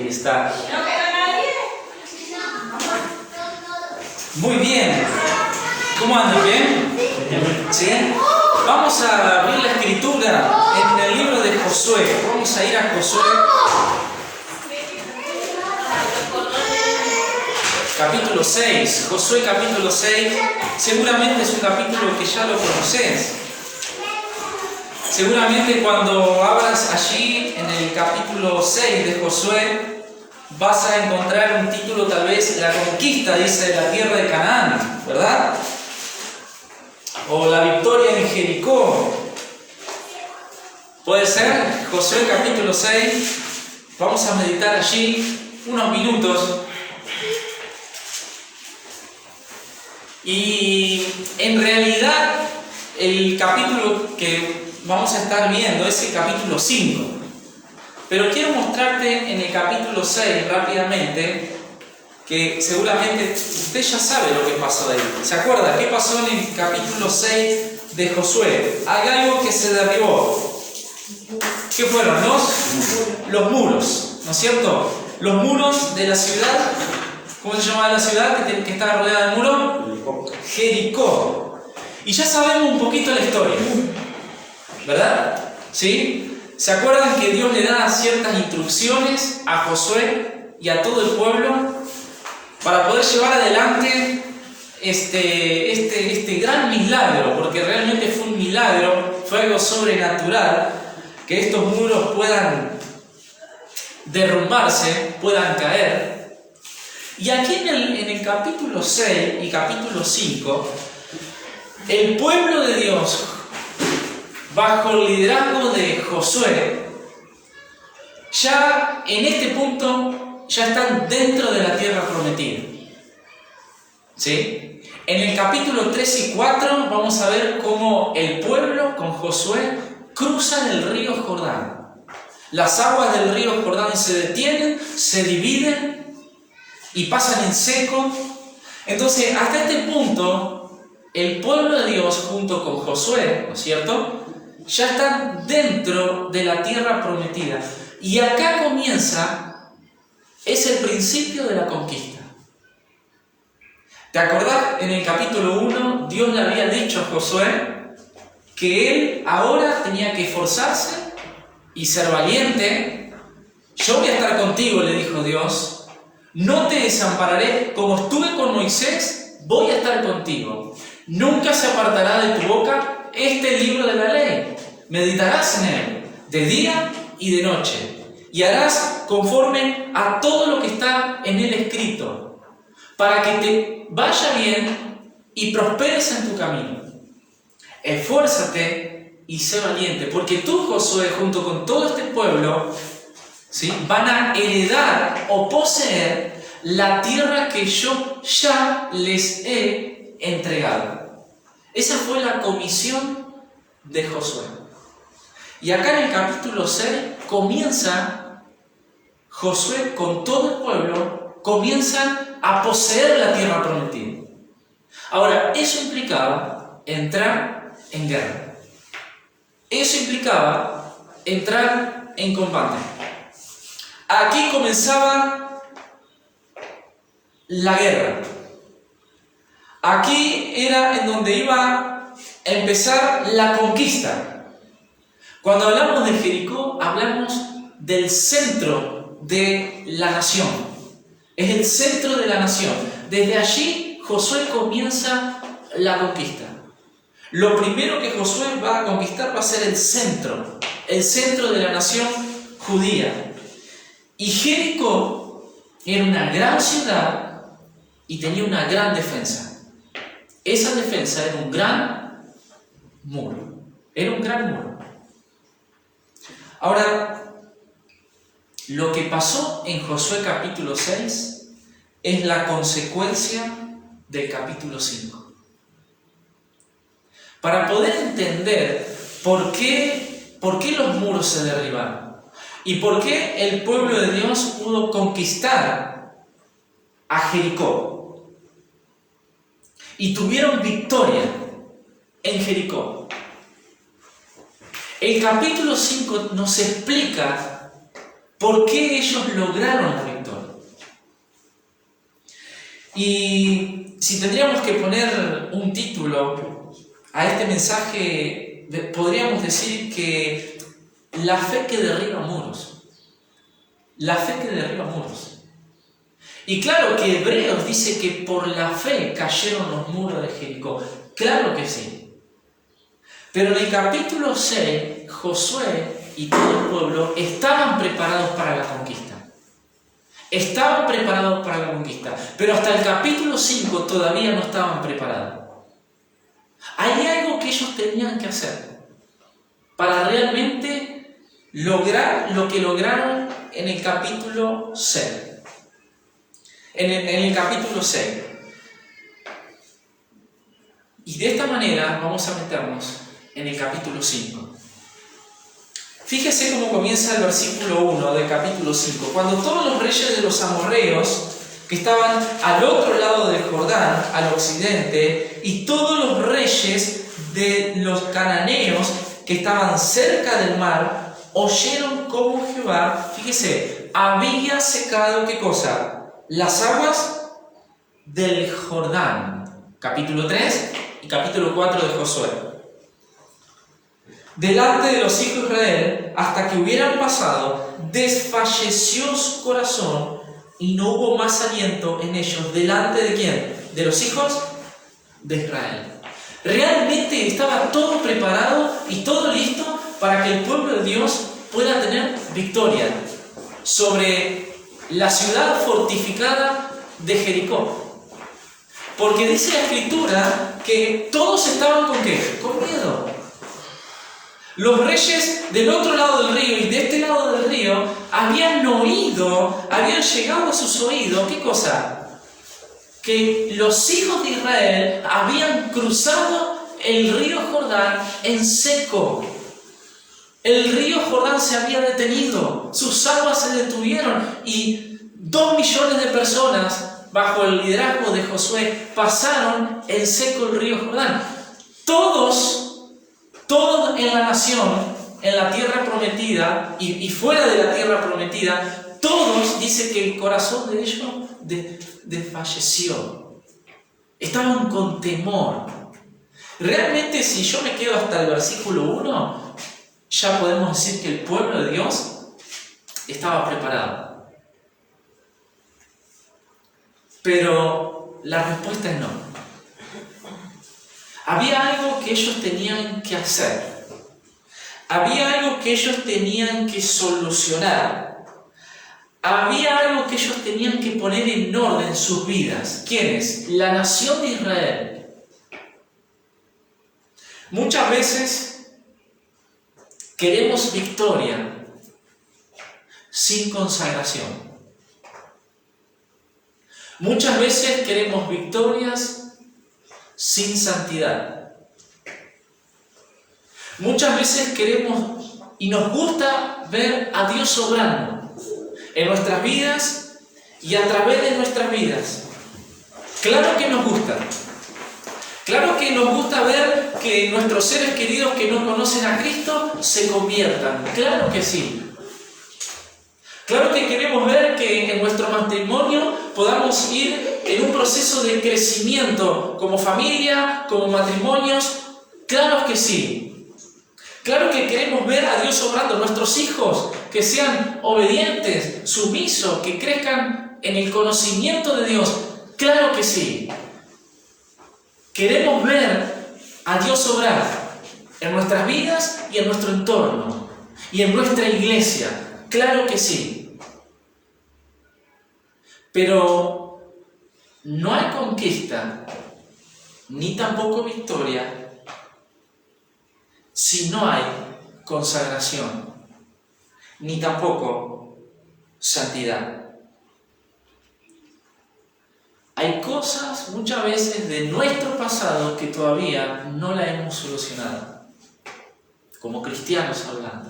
Ahí está. Muy bien. ¿Cómo andan? ¿Bien? ¿Sí? Vamos a abrir la escritura en el libro de Josué. Vamos a ir a Josué. Capítulo 6. Josué capítulo 6. Seguramente es un capítulo que ya lo conoces. Seguramente cuando abras allí en el capítulo 6 de Josué vas a encontrar un título, tal vez la conquista, dice, de la tierra de Canaán, ¿verdad? O la victoria en Jericó. ¿Puede ser? Josué capítulo 6. Vamos a meditar allí unos minutos. Y en realidad el capítulo que vamos a estar viendo es el capítulo 5. Pero quiero mostrarte en el capítulo 6 rápidamente que seguramente usted ya sabe lo que pasó ahí. ¿Se acuerda? ¿Qué pasó en el capítulo 6 de Josué? Hay algo que se derribó. ¿Qué fueron? Los muros, ¿no es cierto? Los muros de la ciudad. ¿Cómo se llamaba la ciudad que estaba rodeada de muro? Jericó. Y ya sabemos un poquito la historia, ¿verdad? ¿Sí? ¿Se acuerdan que Dios le da ciertas instrucciones a Josué y a todo el pueblo para poder llevar adelante este gran milagro? Porque realmente fue un milagro, fue algo sobrenatural, que estos muros puedan derrumbarse, puedan caer. Y aquí en el capítulo 6 y capítulo 5, el pueblo de Dios, bajo el liderazgo de Josué, ya en este punto ya están dentro de la tierra prometida. ¿Sí? En el capítulo 3 y 4 vamos a ver cómo el pueblo con Josué cruzan el río Jordán. Las aguas del río Jordán se detienen, se dividen y pasan en seco. Entonces, hasta este punto, el pueblo de Dios junto con Josué, ¿no es cierto?, ya están dentro de la tierra prometida. Y acá comienza, es el principio de la conquista. ¿Te acordás? En el capítulo 1, Dios le había dicho a Josué que él ahora tenía que esforzarse y ser valiente. Yo voy a estar contigo, le dijo Dios. No te desampararé, como estuve con Moisés, voy a estar contigo. Nunca se apartará de tu boca este libro de la ley. Meditarás en él de día y de noche, y harás conforme a todo lo que está en él escrito, para que te vaya bien y prosperes en tu camino. Esfuérzate y sé valiente, porque tú, Josué, junto con todo este pueblo, ¿sí?, van a heredar o poseer la tierra que yo ya les he entregado. Esa fue la comisión de Josué. Y acá en el capítulo 6 comienza Josué con todo el pueblo, comienzan a poseer la tierra prometida. Ahora, eso implicaba entrar en guerra. Eso implicaba entrar en combate. Aquí comenzaba la guerra. Aquí era en donde iba a empezar la conquista. Cuando hablamos de Jericó, hablamos del centro de la nación. Es el centro de la nación. Desde allí, Josué comienza la conquista. Lo primero que Josué va a conquistar va a ser el centro de la nación judía. Y Jericó era una gran ciudad y tenía una gran defensa. Esa defensa era un gran muro. Era un gran muro. Ahora, lo que pasó en Josué capítulo 6 es la consecuencia del capítulo 5. Para poder entender por qué los muros se derribaron y por qué el pueblo de Dios pudo conquistar a Jericó y tuvieron victoria en Jericó. El capítulo 5 nos explica ¿Por qué ellos lograron la victoria? Y si tendríamos que poner un título a este mensaje, podríamos decir que la fe que derriba muros. La fe que derriba muros. Y claro que Hebreos dice que por la fe cayeron los muros de Jericó. Claro que sí. Pero en el capítulo 6, Josué y todo el pueblo estaban preparados para la conquista. Estaban preparados para la conquista. Pero hasta el capítulo 5 todavía no estaban preparados. Hay algo que ellos tenían que hacer para realmente lograr lo que lograron en el capítulo 6. En el capítulo 6. Y de esta manera vamos a meternos en el capítulo 5. Fíjese cómo comienza el versículo 1 del capítulo 5. Cuando todos los reyes de los amorreos, que estaban al otro lado del Jordán, al occidente, y todos los reyes de los cananeos, que estaban cerca del mar, oyeron cómo Jehová, fíjese, había secado, ¿qué cosa? Las aguas del Jordán. Capítulo 3 y capítulo 4 de Josué. Delante de los hijos de Israel, hasta que hubieran pasado, desfalleció su corazón y no hubo más aliento en ellos. ¿Delante de quién? De los hijos de Israel. Realmente estaba todo preparado y todo listo para que el pueblo de Dios pueda tener victoria sobre la ciudad fortificada de Jericó. Porque dice la Escritura que todos estaban ¿con qué? Con miedo. Los reyes del otro lado del río y de este lado del río habían llegado a sus oídos, ¿qué cosa? Que los hijos de Israel habían cruzado el río Jordán en seco. El río Jordán se había detenido, sus aguas se detuvieron y 2 millones de personas, bajo el liderazgo de Josué, pasaron en seco el río Jordán. Todos en la nación, en la tierra prometida y fuera de la tierra prometida, todos, dice que el corazón de ellos desfalleció. Estaban con temor. Realmente, si yo me quedo hasta el versículo 1, ya podemos decir que el pueblo de Dios estaba preparado. Pero la respuesta es no. Había algo que ellos tenían que hacer. Había algo que ellos tenían que solucionar. Había algo que ellos tenían que poner en orden sus vidas. ¿Quiénes? La nación de Israel. Muchas veces queremos victoria sin consagración. Muchas veces queremos victorias sin santidad. Muchas veces queremos y nos gusta ver a Dios obrando en nuestras vidas y a través de nuestras vidas. Claro que nos gusta. Claro que nos gusta ver que nuestros seres queridos que no conocen a Cristo se conviertan. Claro que sí. Claro que queremos ver que en nuestro matrimonio podamos ir en un proceso de crecimiento como familia, como matrimonios. Claro que sí. Claro que queremos ver a Dios obrando. Nuestros hijos que sean obedientes, sumisos, que crezcan en el conocimiento de Dios. Claro que sí. Queremos ver a Dios obrar en nuestras vidas y en nuestro entorno y en nuestra iglesia. Claro que sí. Pero no hay conquista ni tampoco victoria si no hay consagración ni tampoco santidad. Hay cosas muchas veces de nuestro pasado que todavía no la hemos solucionado, como cristianos hablando.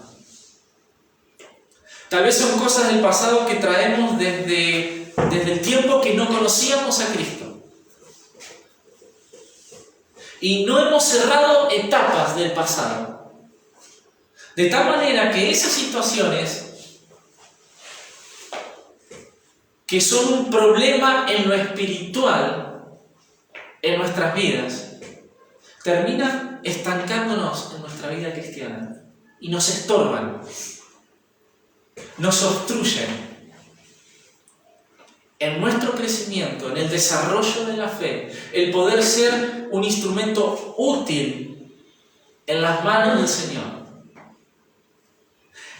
Tal vez son cosas del pasado que traemos desde el tiempo que no conocíamos a Cristo. Y no hemos cerrado etapas del pasado. De tal manera que esas situaciones que son un problema en lo espiritual, en nuestras vidas, terminan estancándonos en nuestra vida cristiana y nos estorban, nos obstruyen en nuestro crecimiento, en el desarrollo de la fe, el poder ser un instrumento útil en las manos del Señor.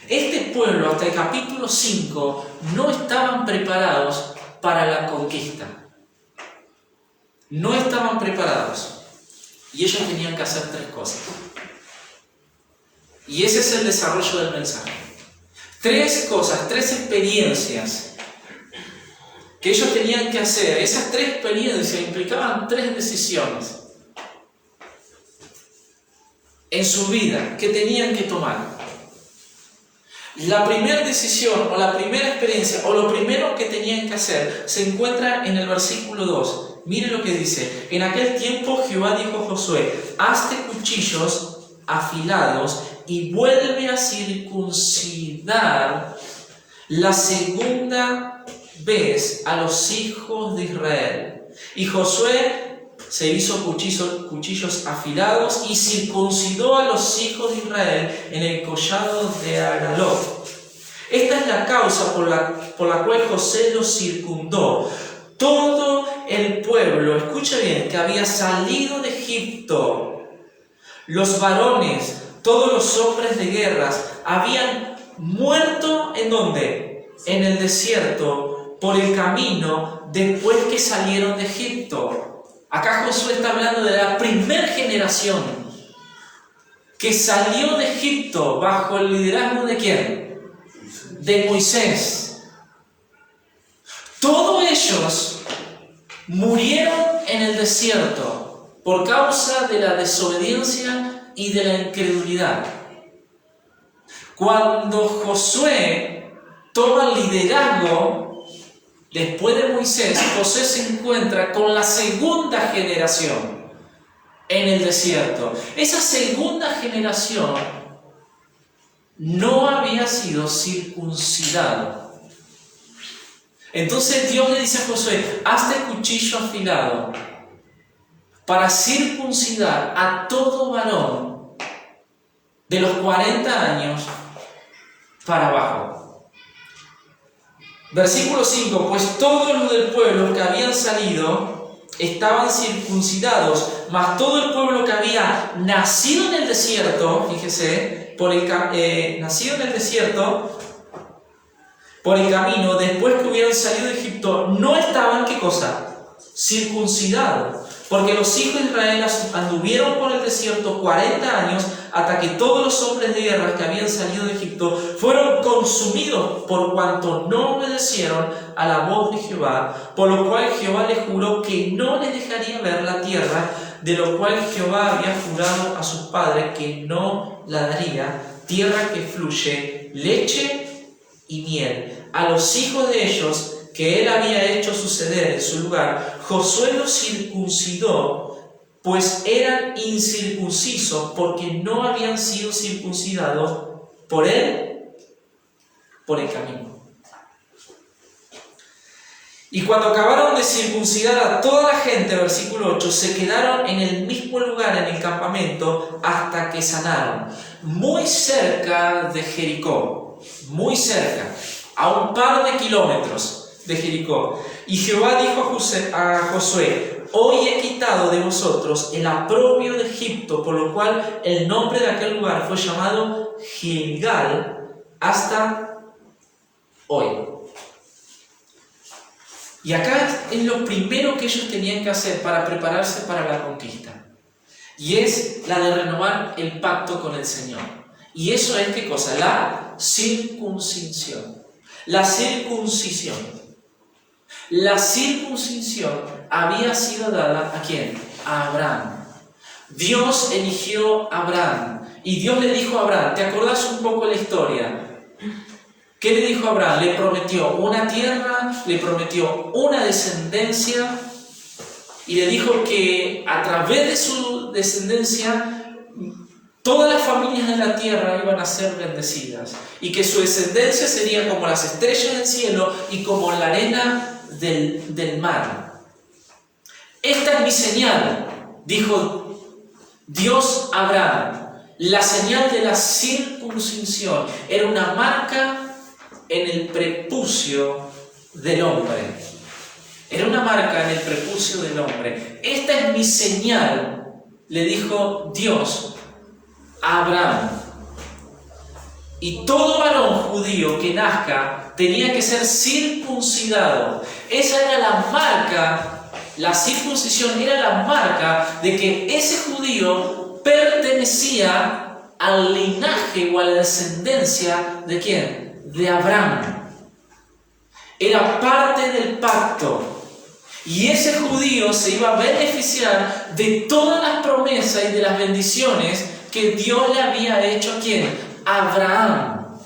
Este pueblo, hasta el capítulo 5, no estaban preparados para la conquista. No estaban preparados. Y ellos tenían que hacer 3 cosas. Y ese es el desarrollo del mensaje. 3 cosas, 3 experiencias que ellos tenían que hacer. Esas 3 experiencias implicaban 3 decisiones en su vida que tenían que tomar. La primera decisión o la primera experiencia o lo primero que tenían que hacer se encuentra en el versículo 2. Miren lo que dice. En aquel tiempo Jehová dijo a Josué: hazte cuchillos afilados y vuelve a circuncidar la segunda vez a los hijos de Israel. Y Josué se hizo cuchillos afilados y circuncidó a los hijos de Israel en el collado de Agalot. Esta es la causa por la cual José los circundó. Todo el pueblo, escucha bien, que había salido de Egipto, los varones, todos los hombres de guerras, habían muerto ¿en dónde? En el desierto, por el camino, después que salieron de Egipto. Acá Josué está hablando de la primera generación que salió de Egipto bajo el liderazgo ¿de quién? De Moisés. Todos ellos murieron en el desierto por causa de la desobediencia y de la incredulidad. Cuando Josué toma el liderazgo después de Moisés, José se encuentra con la segunda generación en el desierto. Esa segunda generación no había sido circuncidado. Entonces Dios le dice a Josué: hazte cuchillo afilado para circuncidar a todo varón de los 40 años para abajo. Versículo 5, pues todos los del pueblo que habían salido estaban circuncidados, mas todo el pueblo que había nacido en el desierto, fíjese, nacido en el desierto, por el camino, después que hubieran salido de Egipto, no estaban, ¿qué cosa? Circuncidados. Porque los hijos de Israel anduvieron por el desierto 40 años hasta que todos los hombres de guerra que habían salido de Egipto fueron consumidos por cuanto no obedecieron a la voz de Jehová, por lo cual Jehová les juró que no les dejaría ver la tierra, de lo cual Jehová había jurado a sus padres que no la daría, tierra que fluye leche y miel. A los hijos de ellos que él había hecho suceder en su lugar, Josué los circuncidó, pues eran incircuncisos, porque no habían sido circuncidados por él, por el camino. Y cuando acabaron de circuncidar a toda la gente, versículo 8, se quedaron en el mismo lugar en el campamento hasta que sanaron, muy cerca de Jericó, muy cerca, a un par de kilómetros de Jericó. Y Jehová dijo a Josué: hoy he quitado de vosotros el oprobio de Egipto, por lo cual el nombre de aquel lugar fue llamado Gilgal hasta hoy. Y acá es lo primero que ellos tenían que hacer para prepararse para la conquista, y es la de renovar el pacto con el Señor. Y eso es, ¿qué cosa? La circuncisión. La circuncisión. La circuncisión había sido dada ¿a quién? A Abraham. Dios eligió a Abraham y Dios le dijo a Abraham, ¿te acordás un poco la historia? ¿Qué le dijo a Abraham? Le prometió una tierra, le prometió una descendencia y le dijo que a través de su descendencia todas las familias de la tierra iban a ser bendecidas y que su descendencia sería como las estrellas del cielo y como la arena del mar. Esta es mi señal, dijo Dios a Abraham. La señal de la circuncisión era una marca en el prepucio del hombre. Era una marca en el prepucio del hombre. Esta es mi señal, le dijo Dios a Abraham. Y todo varón judío que nazca tenía que ser circuncidado. Esa era la marca, la circuncisión era la marca de que ese judío pertenecía al linaje o a la descendencia ¿de quién? De Abraham. Era parte del pacto. Y ese judío se iba a beneficiar de todas las promesas y de las bendiciones que Dios le había hecho ¿a quién? A Abraham.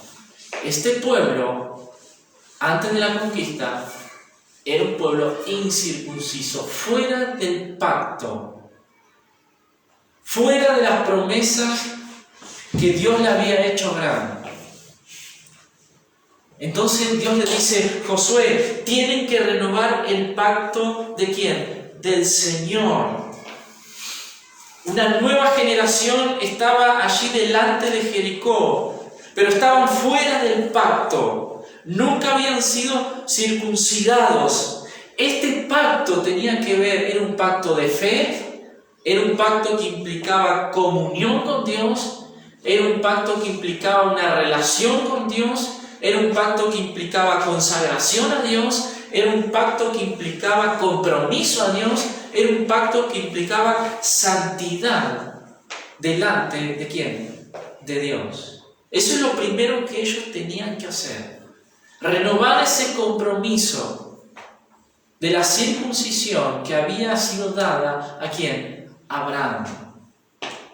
Este pueblo, antes de la conquista, era un pueblo incircunciso, fuera del pacto, fuera de las promesas que Dios le había hecho a Abraham. Entonces Dios le dice, Josué, tienen que renovar el pacto ¿de quién? Del Señor. Una nueva generación estaba allí delante de Jericó, pero estaban fuera del pacto. Nunca habían sido circuncidados. Este pacto tenía que ver, era un pacto de fe, era un pacto que implicaba comunión con Dios, era un pacto que implicaba una relación con Dios, era un pacto que implicaba consagración a Dios, era un pacto que implicaba compromiso a Dios, era un pacto que implicaba santidad delante ¿de quién? De Dios. Eso es lo primero que ellos tenían que hacer. Renovar ese compromiso de la circuncisión que había sido dada ¿a quién? A Abraham.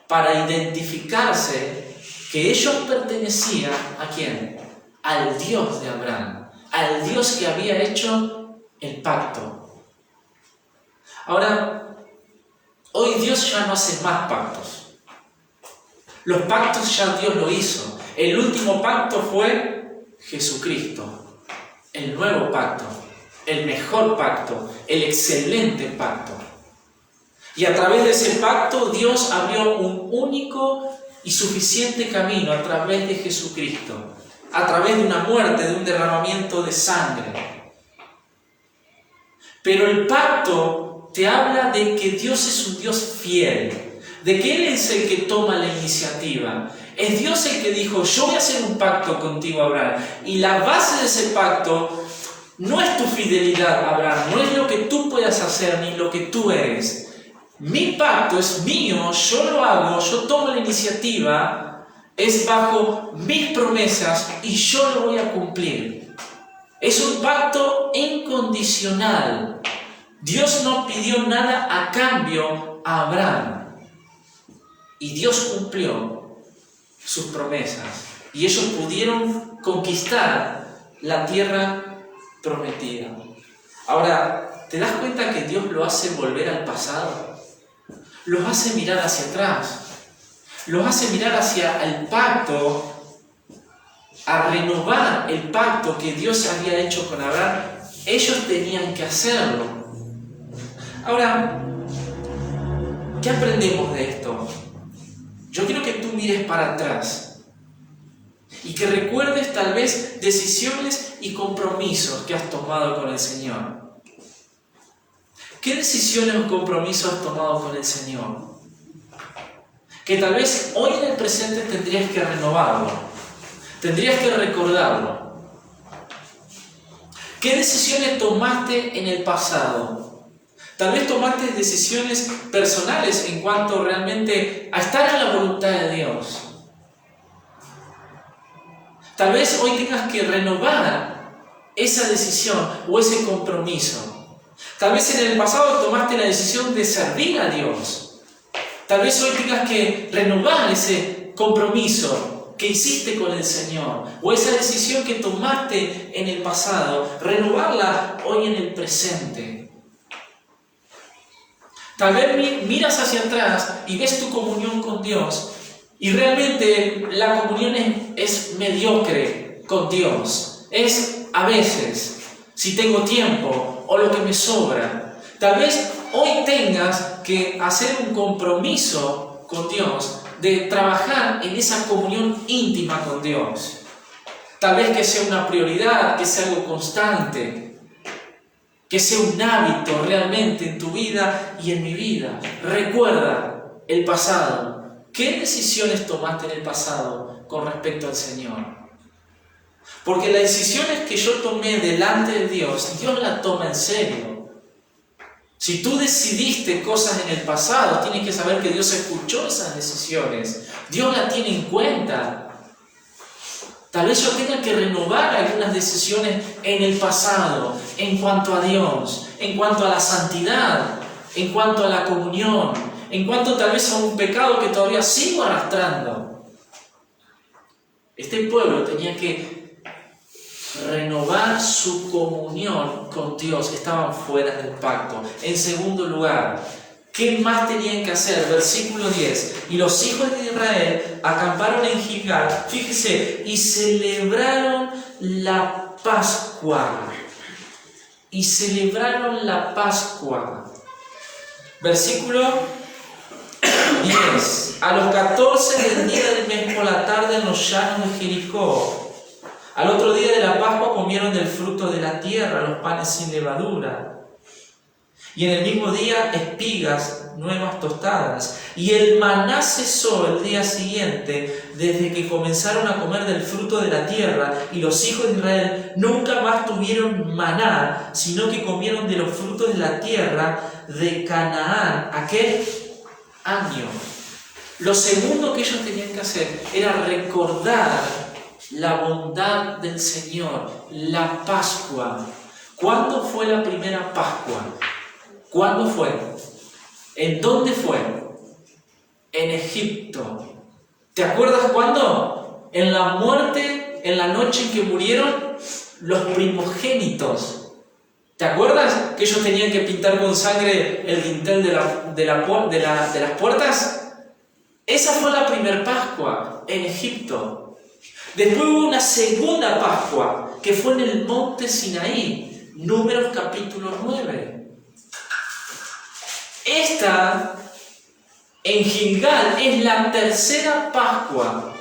Para identificarse que ellos pertenecían ¿a quién? Al Dios de Abraham, al Dios que había hecho el pacto. Ahora, hoy Dios ya no hace más pactos. Los pactos ya Dios lo hizo. El último pacto fue Jesucristo. El nuevo pacto, el mejor pacto, el excelente pacto. Y a través de ese pacto Dios abrió un único y suficiente camino a través de Jesucristo. A través de una muerte, de un derramamiento de sangre. Pero el pacto te habla de que Dios es un Dios fiel, de que Él es el que toma la iniciativa. Es Dios el que dijo, yo voy a hacer un pacto contigo, Abraham. Y la base de ese pacto no es tu fidelidad, Abraham, no es lo que tú puedas hacer ni lo que tú eres. Mi pacto es mío, yo lo hago, yo tomo la iniciativa. Es bajo mis promesas y yo lo voy a cumplir. Es un pacto incondicional. Dios no pidió nada a cambio a Abraham. Y Dios cumplió sus promesas. Y ellos pudieron conquistar la tierra prometida. Ahora, ¿te das cuenta que Dios lo hace volver al pasado? Los hace mirar hacia atrás. Los hace mirar hacia el pacto, a renovar el pacto que Dios había hecho con Abraham. Ellos tenían que hacerlo. Ahora, ¿qué aprendemos de esto? Yo quiero que tú mires para atrás y que recuerdes tal vez decisiones y compromisos que has tomado con el Señor. ¿Qué decisiones o compromisos has tomado con el Señor? Que tal vez hoy en el presente tendrías que renovarlo, tendrías que recordarlo. ¿Qué decisiones tomaste en el pasado? Tal vez tomaste decisiones personales en cuanto realmente a estar en la voluntad de Dios. Tal vez hoy tengas que renovar esa decisión o ese compromiso. Tal vez en el pasado tomaste la decisión de servir a Dios. Tal vez hoy tengas que renovar ese compromiso que hiciste con el Señor, o esa decisión que tomaste en el pasado, renovarla hoy en el presente. Tal vez miras hacia atrás y ves tu comunión con Dios Y realmente la comunión es mediocre con Dios. Es a veces, si tengo tiempo o lo que me sobra. Tal vez hoy tengas que hacer un compromiso con Dios de trabajar en esa comunión íntima con Dios. Tal vez que sea una prioridad, que sea algo constante, que sea un hábito realmente en tu vida y en mi vida. Recuerda el pasado. ¿Qué decisiones tomaste en el pasado con respecto al Señor? Porque las decisiones que yo tomé delante de Dios, Dios las toma en serio. Si tú decidiste cosas en el pasado, tienes que saber que Dios escuchó esas decisiones. Dios las tiene en cuenta. Tal vez yo tenga que renovar algunas decisiones en el pasado, en cuanto a Dios, en cuanto a la santidad, en cuanto a la comunión, en cuanto tal vez a un pecado que todavía sigo arrastrando. Este pueblo tenía que renovar su comunión con Dios. Estaban fuera del pacto. En segundo lugar, ¿qué más tenían que hacer? Versículo 10. Y los hijos de Israel acamparon en Gilgal, fíjese, y celebraron la Pascua. Y celebraron la Pascua. Versículo 10. A los 14 del día del mes por la tarde en los llanos de Jericó. Al otro día de la Pascua comieron del fruto de la tierra, los panes sin levadura. Y en el mismo día espigas nuevas tostadas. Y el maná cesó el día siguiente, desde que comenzaron a comer del fruto de la tierra. Y los hijos de Israel nunca más tuvieron maná, sino que comieron de los frutos de la tierra de Canaán aquel año. Lo segundo que ellos tenían que hacer era recordar la bondad del Señor, la Pascua. ¿Cuándo fue la primera Pascua? ¿Cuándo fue? ¿En dónde fue? En Egipto. ¿Te acuerdas cuándo? En la muerte, en la noche en que murieron los primogénitos. ¿Te acuerdas que ellos tenían que pintar con sangre el dintel de las puertas? Esa fue la primera Pascua en Egipto. Después hubo una segunda Pascua, que fue en el monte Sinaí, Números capítulo 9. Esta, en Gilgal, es la tercera Pascua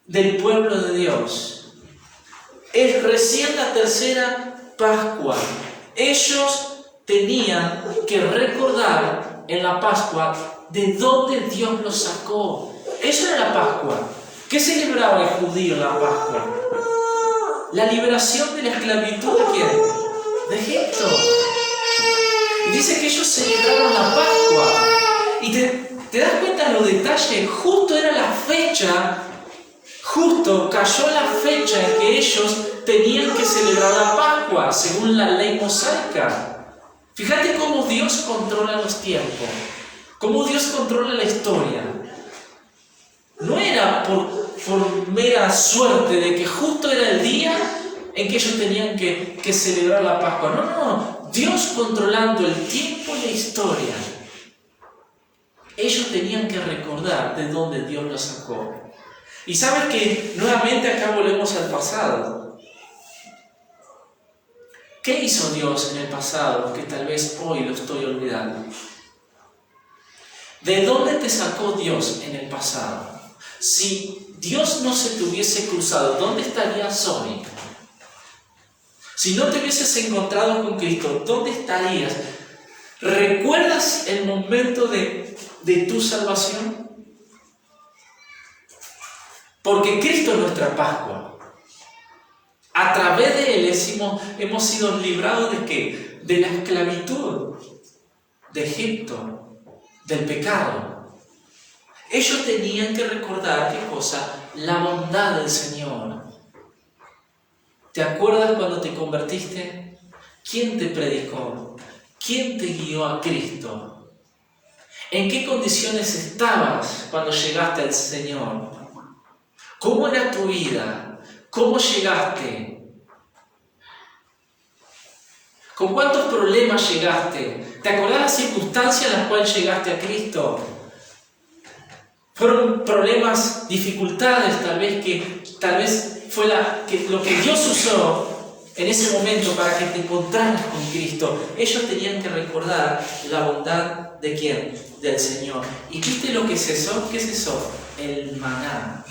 del pueblo de Dios. Es recién la tercera Pascua. Ellos tenían que recordar en la Pascua de dónde Dios los sacó. Esa era la Pascua. ¿Qué celebraba el judío en la Pascua? La liberación de la esclavitud ¿de quién? De Egipto. Y dice que ellos celebraron la Pascua. Y te das cuenta de los detalles. Justo era la fecha, justo cayó la fecha en que ellos tenían que celebrar la Pascua, según la ley mosaica. Fíjate cómo Dios controla los tiempos, cómo Dios controla la historia. No era por mera suerte de que justo era el día en que ellos tenían que celebrar la Pascua. No. Dios controlando el tiempo y la historia. Ellos tenían que recordar de dónde Dios los sacó. Y sabes que nuevamente acá volvemos al pasado. ¿Qué hizo Dios en el pasado que tal vez hoy lo estoy olvidando? ¿De dónde te sacó Dios en el pasado? Si Dios no se te hubiese cruzado, ¿dónde estarías hoy? Si no te hubieses encontrado con Cristo, ¿dónde estarías? ¿Recuerdas el momento de tu salvación? Porque Cristo es nuestra Pascua. A través de Él hemos sido librados ¿de qué? De la esclavitud, de Egipto, del pecado. Ellos tenían que recordar, ¿qué cosa? La bondad del Señor. ¿Te acuerdas cuando te convertiste? ¿Quién te predicó? ¿Quién te guió a Cristo? ¿En qué condiciones estabas cuando llegaste al Señor? ¿Cómo era tu vida? ¿Cómo llegaste? ¿Con cuántos problemas llegaste? ¿Te acordás las circunstancias en las cuales llegaste a Cristo? Fueron problemas, dificultades, tal vez fue lo que Dios usó en ese momento para que te encontraras con Cristo. Ellos tenían que recordar la bondad ¿de quién? Del Señor. ¿Y viste lo que cesó? ¿Qué cesó? El maná.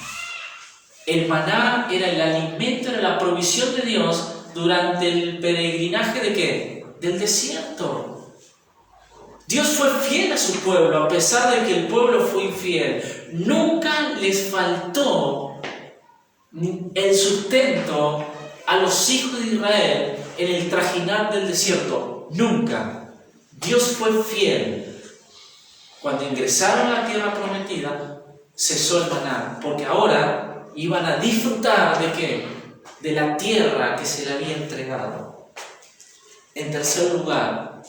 El maná era el alimento, era la provisión de Dios durante el peregrinaje ¿de qué? Del desierto. Dios fue fiel a su pueblo, a pesar de que el pueblo fue infiel. Nunca les faltó el sustento a los hijos de Israel en el trajinar del desierto. Nunca. Dios fue fiel. Cuando ingresaron a la tierra prometida, cesó el maná, porque ahora iban a disfrutar ¿de qué? De la tierra que se le había entregado. En tercer lugar,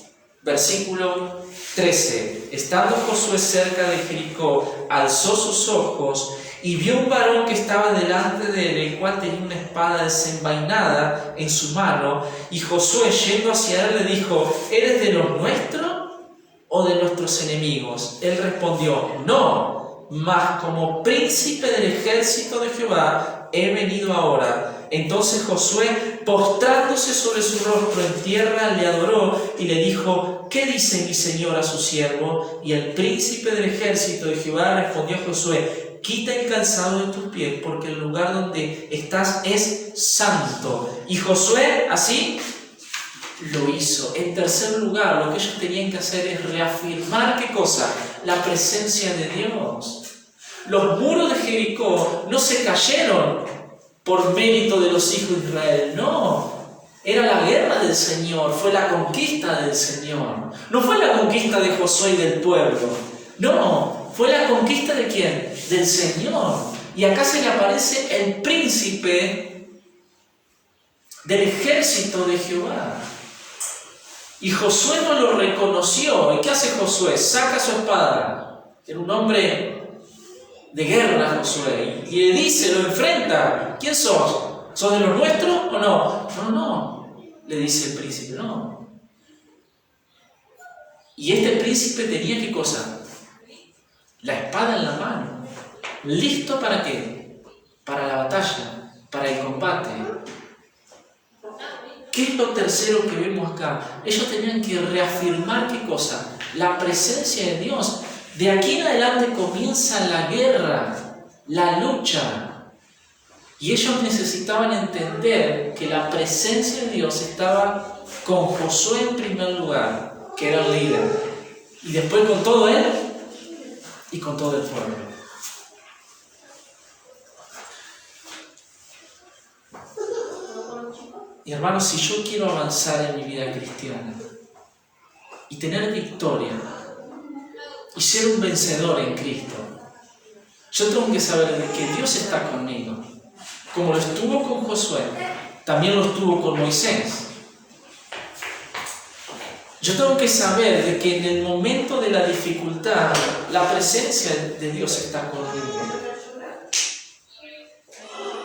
versículo 13. Estando Josué cerca de Jericó, alzó sus ojos y vio un varón que estaba delante de él, el cual tenía una espada desenvainada en su mano. Y Josué, yendo hacia él, le dijo: ¿eres de los nuestros o de nuestros enemigos? Él respondió: no, mas como príncipe del ejército de Jehová he venido ahora. Entonces Josué, postrándose sobre su rostro en tierra, le adoró y le dijo: ¿qué dice mi señor a su siervo? Y el príncipe del ejército de Jehová respondió a Josué: quita el calzado de tus pies, porque el lugar donde estás es santo. Y Josué así lo hizo. En tercer lugar, lo que ellos tenían que hacer es reafirmar ¿qué cosa? La presencia de Dios. Los muros de Jericó no se cayeron por mérito de los hijos de Israel, no. Era la guerra del Señor, fue la conquista del Señor. No fue la conquista de Josué y del pueblo, no. Fue la conquista ¿de quién? Del Señor. Y acá se le aparece el príncipe del ejército de Jehová. Y Josué no lo reconoció. ¿Y qué hace Josué? Saca su espada. Era un hombre de guerra, Josué. Y le dice, lo enfrenta: ¿quién sos? ¿Sos de los nuestros o no? No, no, le dice el príncipe, no. Y este príncipe tenía ¿qué cosa? La espada en la mano. ¿Listo para qué? Para la batalla, para el combate. ¿Qué es lo tercero que vemos acá? Ellos tenían que reafirmar ¿qué cosa? La presencia de Dios. De aquí en adelante comienza la guerra, la lucha. Y ellos necesitaban entender que la presencia de Dios estaba con Josué en primer lugar, que era el líder. Y después con todo él y con todo el pueblo. Y hermanos, si yo quiero avanzar en mi vida cristiana y tener victoria y ser un vencedor en Cristo, yo tengo que saber de que Dios está conmigo. Como lo estuvo con Josué, también lo estuvo con Moisés. Yo tengo que saber de que en el momento de la dificultad, la presencia de Dios está conmigo.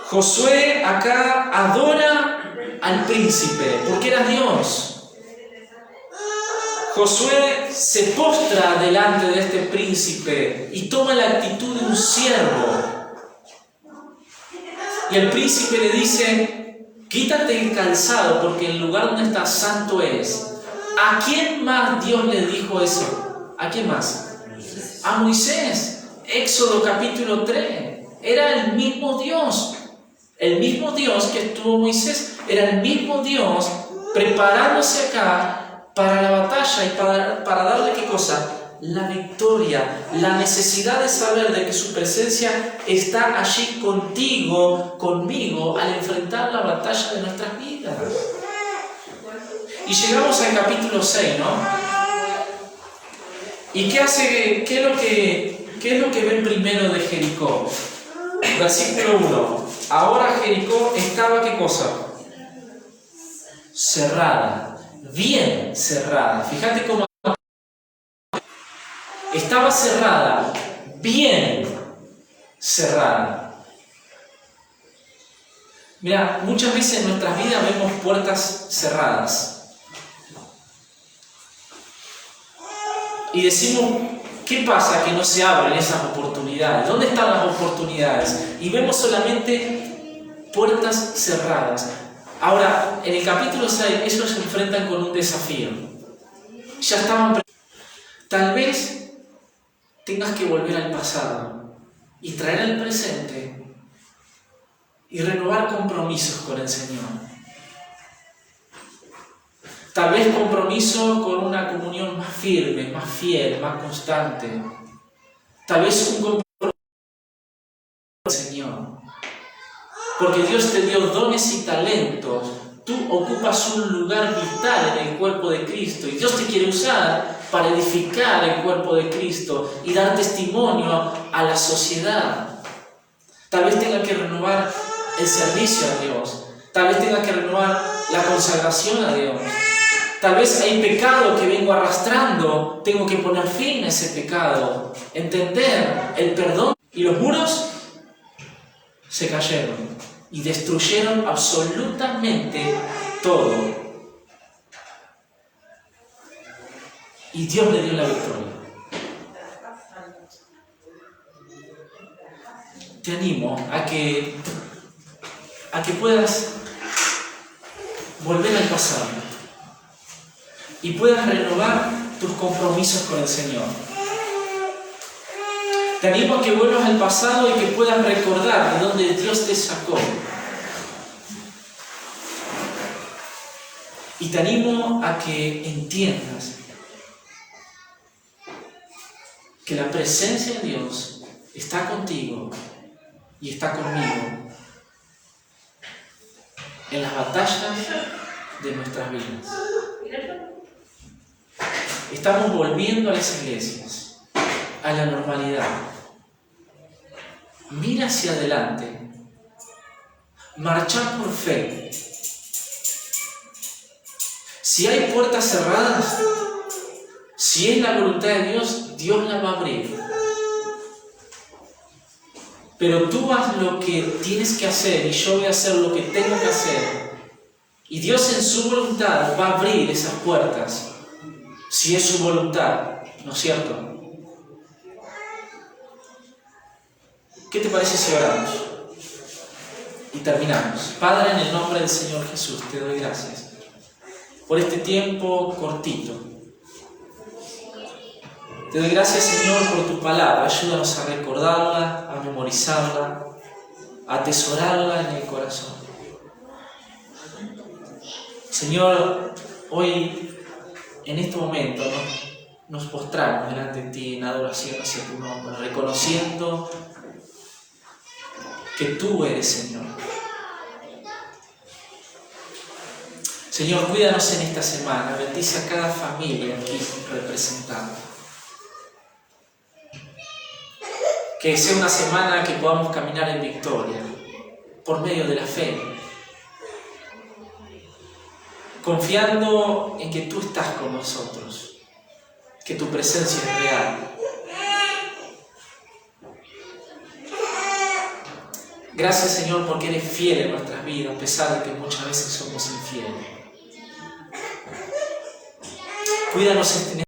Josué acá adora al príncipe, porque era Dios. Josué se postra delante de este príncipe y toma la actitud de un siervo. Y el príncipe le dice: quítate el calzado, porque el lugar donde estás santo es. ¿A quién más Dios le dijo eso? ¿A quién más? A Moisés. Éxodo capítulo 3. Era el mismo Dios. El mismo Dios que estuvo Moisés. Era el mismo Dios preparándose acá para la batalla y para darle ¿qué cosa? La victoria, la necesidad de saber de que su presencia está allí contigo, conmigo, al enfrentar la batalla de nuestras vidas. Y llegamos al capítulo 6, ¿no? ¿Y qué es lo que ven primero de Jericó? Versículo 1. Ahora Jericó estaba ¿qué cosa? Cerrada, bien cerrada. Fíjate cómo estaba cerrada, bien cerrada. Mira, muchas veces en nuestras vidas vemos puertas cerradas. Y decimos, ¿Qué pasa que no se abren esas oportunidades? ¿Dónde están las oportunidades? Y vemos solamente puertas cerradas. Ahora, en el capítulo 6, ellos se enfrentan con un desafío. Ya estaban Tal vez tengas que volver al pasado y traer al presente y renovar compromisos con el Señor. Tal vez compromiso con una comunión más firme, más fiel, más constante. Tal vez un compromiso con el Señor. Porque Dios te dio dones y talentos. Tú ocupas un lugar vital en el cuerpo de Cristo y Dios te quiere usar para edificar el cuerpo de Cristo y dar testimonio a la sociedad. Tal vez tenga que renovar el servicio a Dios. Tal vez tenga que renovar la consagración a Dios. Tal vez hay pecado que vengo arrastrando. Tengo que poner fin a ese pecado. Entender el perdón. Y los muros se cayeron y destruyeron absolutamente todo. Y Dios le dio la victoria. Te animo a que puedas volver al pasado y puedas renovar tus compromisos con el Señor. Te animo a que vuelvas al pasado y que puedas recordar de dónde Dios te sacó. Y te animo a que entiendas que la presencia de Dios está contigo y está conmigo en las batallas de nuestras vidas. Estamos volviendo a las iglesias, a la normalidad. Mira hacia adelante, marcha por fe. Si hay puertas cerradas, si es la voluntad de Dios, Dios la va a abrir. Pero tú haz lo que tienes que hacer y yo voy a hacer lo que tengo que hacer. Y Dios en su voluntad va a abrir esas puertas, si es su voluntad, ¿no es cierto? ¿Qué te parece si oramos? Y terminamos. Padre, en el nombre del Señor Jesús, te doy gracias por este tiempo cortito. Te doy gracias, Señor, por tu palabra. Ayúdanos a recordarla, a memorizarla, a atesorarla en el corazón. Señor, hoy, en este momento, nos postramos delante de ti en adoración hacia tu nombre, reconociendo que tú eres Señor. Señor, cuídanos en esta semana, bendice a cada familia aquí representada. Que sea una semana que podamos caminar en victoria, por medio de la fe, confiando en que tú estás con nosotros, que tu presencia es real. Gracias, Señor, porque eres fiel en nuestras vidas, a pesar de que muchas veces somos infieles. Cuídanos en